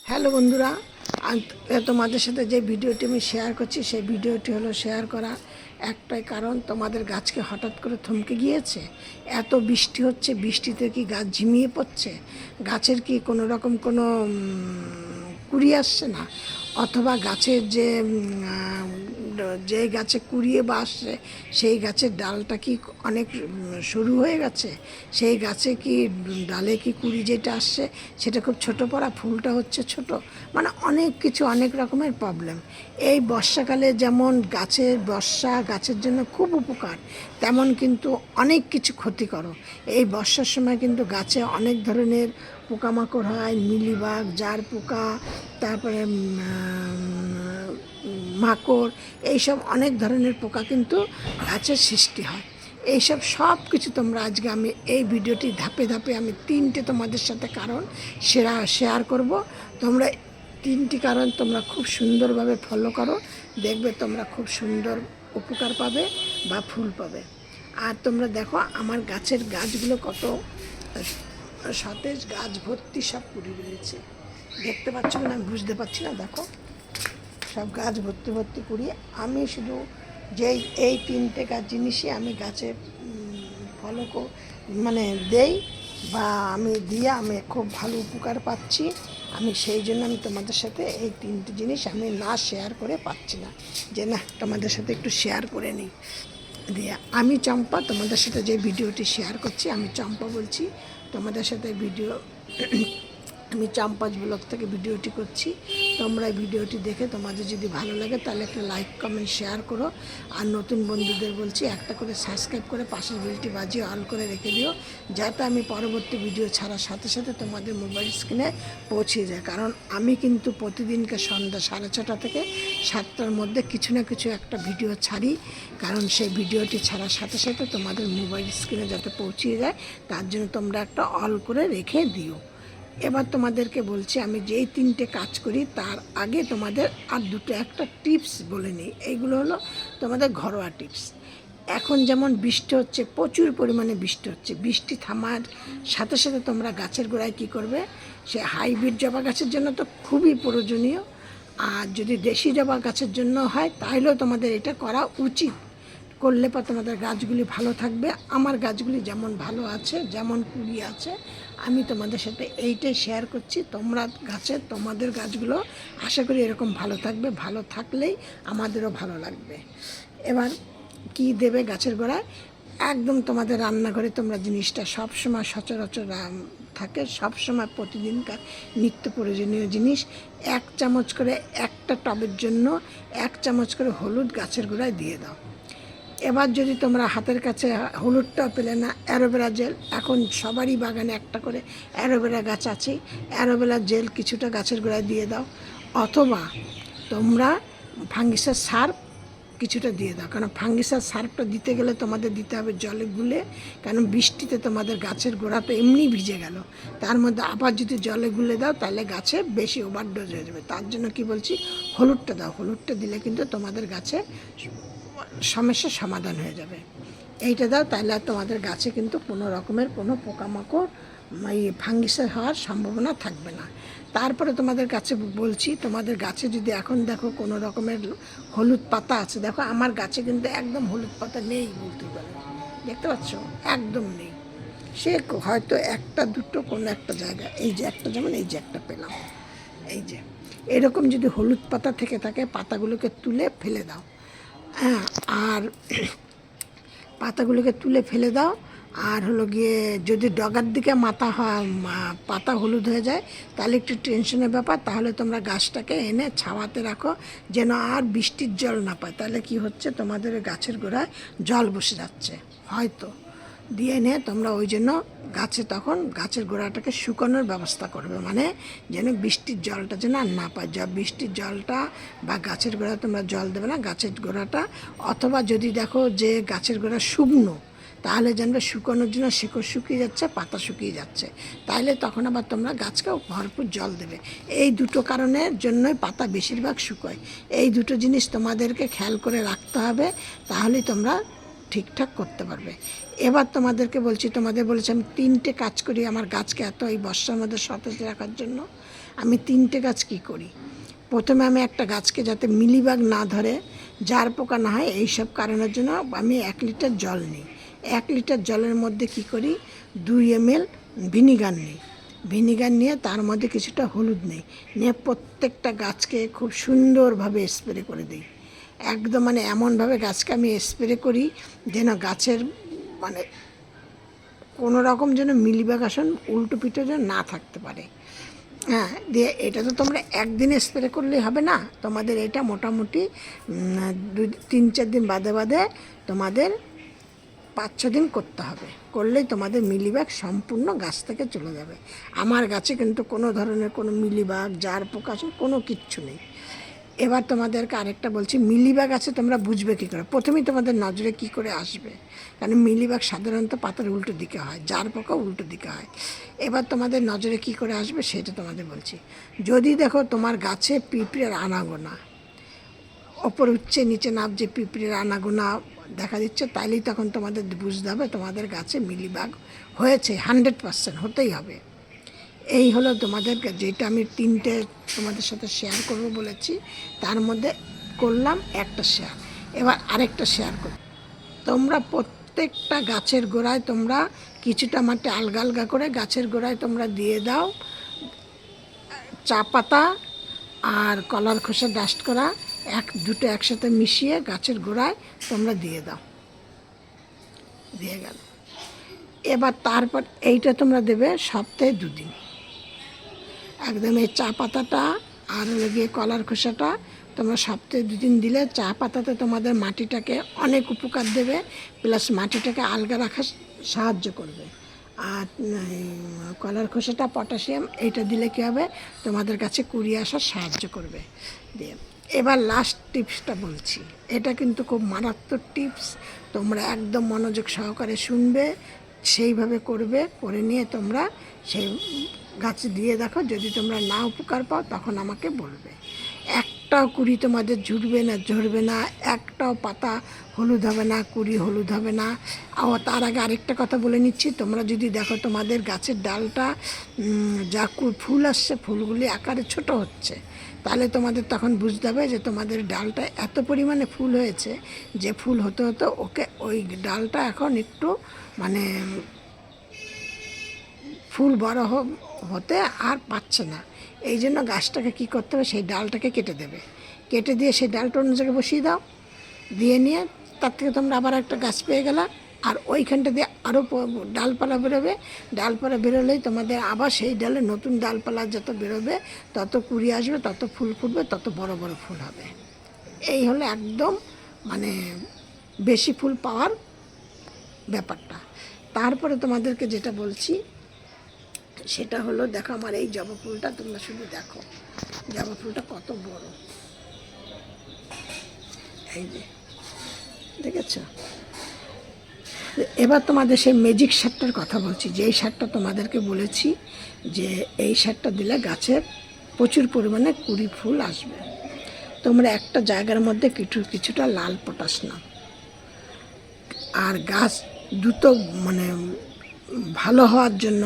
Hello বন্ধুরা, আজ তোমাদের সাথে যে ভিডিওটি আমি শেয়ার করছি সেই ভিডিওটি হলো শেয়ার করার একটাই কারণ, তোমাদের গাছকে হঠাৎ করে থমকে গিয়েছে। এত বৃষ্টি হচ্ছে, বৃষ্টিতে কি গাছ ঝিমিয়ে পড়ছে? গাছের কি কোনো রকম কোনো কুড়ি আসছে না? অথবা গাছের যে গাছে কুড়িয়ে বা আসছে সেই গাছের ডালটা কি অনেক সরু হয়ে গেছে? সেই গাছে কি ডালে কি কুড়ি যেটা আসছে সেটা খুব ছোট পড়া, ফুলটা হচ্ছে ছোট, মানে অনেক কিছু, অনেক রকমের প্রবলেম। এই বর্ষাকালে যেমন বর্ষা গাছের জন্য খুব উপকার, তেমন কিন্তু অনেক কিছু ক্ষতিকর। এই বর্ষার সময় কিন্তু গাছে অনেক ধরনের পোকামাকড় হয়, মিলিবাগ, জার পোকা, তারপরে মাকড়, এইসব অনেক ধরনের পোকা কিন্তু গাছের সৃষ্টি হয়। এইসব সব কিছু তোমরা আজকে আমি এই ভিডিওটি ধাপে ধাপে আমি তিনটে তোমাদের সাথে কারণ শেয়ার করব। তোমরা তিনটি কারণ তোমরা খুব সুন্দরভাবে ফলো করো, দেখবে তোমরা খুব সুন্দর উপকার পাবে বা ফুল পাবে। আর তোমরা দেখো আমার গাছগুলো কত সতেজ, গাছ ভর্তি সব কুড়ি রয়েছে। দেখতে পাচ্ছ না? আমি বুঝতে পারছি না, দেখো সব গাছ ভর্তি ভর্তি কুড়ি। আমি শুধু এই তিনটে জিনিসই আমি গাছে ফলো মানে দেই, বা আমি দিয়ে আমি খুব ভালো উপকার পাচ্ছি। আমি সেই জন্য আমি তোমাদের সাথে এই তিনটে জিনিস আমি না শেয়ার করে পাচ্ছি না, যে না তোমাদের সাথে একটু শেয়ার করে নিই। দিয়ে আমি চম্পা, তোমাদের সাথে যে ভিডিওটি শেয়ার করছি আমি চম্পা বলছি তোমাদের সাথে আমি চম্পাজ ব্লগ থেকে ভিডিওটি করছি। তোমরা এই ভিডিওটি দেখে তোমাদের যদি ভালো লাগে তাহলে একটা লাইক, কমেন্ট, শেয়ার করো। আর নতুন বন্ধুদের বলছি একটা করে সাবস্ক্রাইব করে পাশের বেলটি বাজিয়ে অল করে রেখে দিও, যাতে আমি পরবর্তী ভিডিও ছাড়ার সাথে সাথে তোমাদের মোবাইল স্ক্রিনে পৌঁছে যায়। কারণ আমি কিন্তু প্রতিদিনকে সন্ধ্যা 6:30 থেকে 7টার মধ্যে কিছু না কিছু একটা ভিডিও ছাড়ি, কারণ সেই ভিডিওটি ছাড়ার সাথে সাথে তোমাদের মোবাইল স্ক্রিনে যাতে পৌঁছে যায় তার জন্য তোমরা একটা অল করে রেখে দিও। এবার তোমাদেরকে বলছি আমি যেই তিনটে কাজ করি তার আগে তোমাদের আর একটা টিপস বলে নিই। এইগুলো হলো তোমাদের ঘরোয়া টিপস। এখন যেমন বৃষ্টি হচ্ছে, প্রচুর পরিমাণে বৃষ্টি হচ্ছে, বৃষ্টি থামার সাথে সাথে তোমরা গাছের গোড়ায় কী করবে, সে হাইব্রিড জবা গাছের জন্য তো খুবই প্রয়োজনীয়, আর যদি দেশি জবা গাছের জন্য হয় তাহলেও তোমাদের এটা করা উচিত। করলে পর তোমাদের গাছগুলি ভালো থাকবে। আমার গাছগুলি যেমন ভালো আছে, যেমন কুড়ি আছে, আমি তোমাদের সাথে এইটাই শেয়ার করছি। তোমাদের গাছগুলো আশা করি এরকম ভালো থাকবে, ভালো থাকলেই আমাদেরও ভালো লাগবে। এবার কি দেবে গাছের গোড়ায়? একদম তোমাদের রান্নাঘরে তোমরা জিনিসটা সবসময় সচরাচর থাকে, সবসময় প্রতিদিনকার নিত্য প্রয়োজনীয় জিনিস। 1 চামচ করে, একটা টবের জন্য 1 চামচ করে হলুদ গাছের গোড়ায় দিয়ে দাও। এবার যদি তোমরা হাতের কাছে হলুদটাও পেলে না, অ্যালোভেরা জেল, এখন সবারই বাগানে একটা করে অ্যালোভেরা গাছ আছে, অ্যালোভেরা জেল কিছুটা গাছের গোড়ায় দিয়ে দাও। অথবা তোমরা ফাঙ্গিসাইড সার্ফ কিছুটা দিয়ে দাও, কারণ ফাঙ্গিসাইড সার্ফটা দিতে গেলে তোমাদের দিতে হবে জলে গুলে, কারণ বৃষ্টিতে তোমাদের গাছের গোড়া তো এমনি ভিজে গেল, তার মধ্যে আবার যদি জলে গুলে দাও তাহলে গাছে বেশি ওভারডোজ হয়ে যাবে। তার জন্য কি বলছি, হলুদটা দাও। হলুদটা দিলে কিন্তু তোমাদের গাছে সমস্যার সমাধান হয়ে যাবে। এইটা দাও, তাহলে আর তোমাদের গাছে কিন্তু কোনো রকমের কোনো পোকামাকড় ফাঙ্গিসাইড হওয়ার সম্ভাবনা থাকবে না। তারপরে তোমাদের কাছে বলছি, তোমাদের গাছে যদি এখন দেখো কোনো রকমের হলুদ পাতা আছে, দেখো আমার গাছে কিন্তু একদম হলুদ পাতা নেই বলতে পারে, দেখতে পাচ্ছ একদম নেই। সে হয়তো একটা দুটো কোনো একটা জায়গা, এই যে একটা, যেমন এই যে একটা পেলাম, এই যে এরকম যদি হলুদ পাতা থেকে থাকে পাতাগুলোকে তুলে ফেলে দাও। হ্যাঁ, আর পাতাগুলোকে তুলে ফেলে দাও। আর হলো গিয়ে যদি ডগার দিকে পাতা হলুদ হয়ে যায় তাহলে একটু টেনশনের ব্যাপার, তাহলে তোমরা গাছটাকে এনে ছাওয়াতে রাখো যেন আর বৃষ্টির জল না পায়। তাহলে কি হচ্ছে, তোমাদের গাছের গোড়ায় জল বসে যাচ্ছে হয়তো, দিয়ে এনে তোমরা ওই জন্য তখন গাছের গোড়াটাকে শুকানোর ব্যবস্থা করবে, মানে যেন বৃষ্টির জলটা যেন আর না পায়। বৃষ্টির জলটা বা গাছের গোড়া তোমরা জল দেবে না, গাছের গোড়াটা। অথবা যদি দেখো যে গাছের গোড়া শুকনো, তাহলে জানবে শুকানোর জন্য শিকড় শুকিয়ে যাচ্ছে, পাতা শুকিয়ে যাচ্ছে, তাহলে তখন আবার তোমরা গাছকেও ভরপুর জল দেবে। এই দুটো কারণের জন্যই পাতা বেশিরভাগ শুকোয়। এই দুটো জিনিস তোমাদেরকে খেয়াল করে রাখতে হবে, তাহলেই তোমরা ঠিকঠাক করতে পারবে। এবার তোমাদেরকে বলছি, তোমাদের বলেছি আমি তিনটে কাজ করি আমার গাছকে এত এই বর্ষার মধ্যে সতেজ রাখার জন্য। আমি 3টে গাছ কি করি, প্রথমে আমি একটা গাছকে যাতে মিলিবাগ না ধরে, জার পোকা না হয়, এইসব কারণের জন্য আমি 1 লিটার জল নিই। 1 লিটার জলের মধ্যে কি করি, 2 ml ভিনিগার নিই। ভিনিগার নিয়ে তার মধ্যে কিছুটা হলুদ নিই, নিয়ে প্রত্যেকটা গাছকে খুব সুন্দরভাবে স্প্রে করে দিই। একদম মানে এমনভাবে গাছকে আমি স্প্রে করি যেন গাছের মানে কোনো রকম যেন মিলিবাগ আসন উল্টো পিঠে যেন না থাকতে পারে। হ্যাঁ, দিয়ে এটা তো তোমরা একদিনে স্প্রে করলেই হবে না, তোমাদের এটা মোটামুটি 3-4 দিন বাদে বাদে তোমাদের 5-6 দিন করতে হবে, করলেই তোমাদের মিলিবাগ সম্পূর্ণ গাছ থেকে চলে যাবে। আমার গাছে কিন্তু কোনো ধরনের কোনো মিলিবাগ, জার পোকা কোনো কিচ্ছু নেই। এবার তোমাদেরকে আরেকটা বলছি, মিলিবাগ আছে তোমরা বুঝবে কী করে, প্রথমেই তোমাদের নজরে কী করে আসবে, কারণ মিলিবাগ সাধারণত পাতার উল্টো দিকে হয়, জার পোকা উল্টো দিকে হয়। এবার তোমাদের নজরে কী করে আসবে সেটা তোমাদের বলছি। যদি দেখো তোমার গাছে পিঁপড়ের আনাগোনা, ওপর উঠছে নিচে নামছে, পিঁপড়ের আনাগোনা দেখা দিচ্ছে, তাইলেই তখন তোমাদের বুঝতে হবে তোমাদের গাছে মিলিবাগ হয়েছে, 100% হতেই হবে। এই হলো তোমাদের যেটা আমি 3টে তোমাদের সাথে শেয়ার করবো বলেছি, তার মধ্যে করলাম একটা শেয়ার। এবার আরেকটা শেয়ার করি, তোমরা প্রত্যেকটা গাছের গোড়ায় তোমরা কিছুটা মাটি আলগা আলগা করে গাছের গোড়ায় তোমরা দিয়ে দাও চা পাতা আর কলার খোসা ডাস্ট করা, দুটো একসাথে মিশিয়ে গাছের গোড়ায় তোমরা দিয়ে দাও, দিয়ে গেল। এবার তারপর এইটা তোমরা দেবে সপ্তাহে 2 দিন। একদম এই চা পাতাটা আর গিয়ে কলার খোসাটা তোমরা সপ্তাহে 2 দিন দিলে চা পাতাতে তোমাদের মাটিটাকে অনেক উপকার দেবে, প্লাস মাটিটাকে আলগা রাখার সাহায্য করবে। আর কলার খোসাটা পটাশিয়াম, এইটা দিলে কী হবে, তোমাদের কাছে কুড়ি আসার সাহায্য করবে। দিয়ে এবার লাস্ট টিপসটা বলছি, এটা কিন্তু খুব মারাত্মক টিপস, তোমরা একদম মনোযোগ সহকারে শুনবে, সেইভাবে করবে, করে নিয়ে তোমরা সেই গাছে দিয়ে দেখো, যদি তোমরা না উপকার পাও তখন আমাকে বলবে। একটাও কুড়ি তোমাদের ঝরবে না, একটাও পাতা হলুদ হবে না, কুড়ি হলুদ হবে না। তার আগে আরেকটা কথা বলে নিচ্ছি, তোমরা যদি দেখো তোমাদের গাছের ডালটা যা ফুল আসছে, ফুলগুলি আকারে ছোট হচ্ছে, তাহলে তোমাদের তখন বুঝতে হবে যে তোমাদের ডালটা এত পরিমাণে ফুল হয়েছে, যে ফুল হতে হতে ওই ডালটা এখন একটু মানে ফুল বড় হতে আর পাচ্ছে না। এই জন্য গাছটাকে কী করতে হবে, সেই ডালটাকে কেটে দেবে, কেটে দিয়ে সেই ডালটা অন্য জায়গায় বসিয়ে দাও, দিয়ে নিয়ে তার থেকে তোমরা আবার একটা গাছ পেয়ে গেলা, আর ওইখানটা দিয়ে আরও ডালপালা বেরোবে, ডালপালা বেরোলেই তোমাদের আবার সেই ডালে নতুন ডালপালা যত বেরোবে, তত কুড়ি আসবে, তত ফুল ফুটবে, তত বড় বড় ফুল হবে। এই হলো একদম মানে বেশি ফুল পাওয়ার ব্যাপারটা। তারপরে তোমাদেরকে যেটা বলছি সেটা হলো, দেখো আমার এই জবা ফুলটা, তোমরা শুধু দেখো জবা ফুলটা কত বড়, এই যে দেখেছ। এবার তোমাদের সেই ম্যাজিক সারটার কথা বলছি, যে এই সারটা তোমাদেরকে বলেছি যে এই সারটা দিলে গাছের প্রচুর পরিমাণে কুড়ি ফুল আসবে। তোমরা একটা জায়গার মধ্যে কিছুটা লাল পটাশ নাও, আর গাছ দ্রুত মানে ভালো হওয়ার জন্য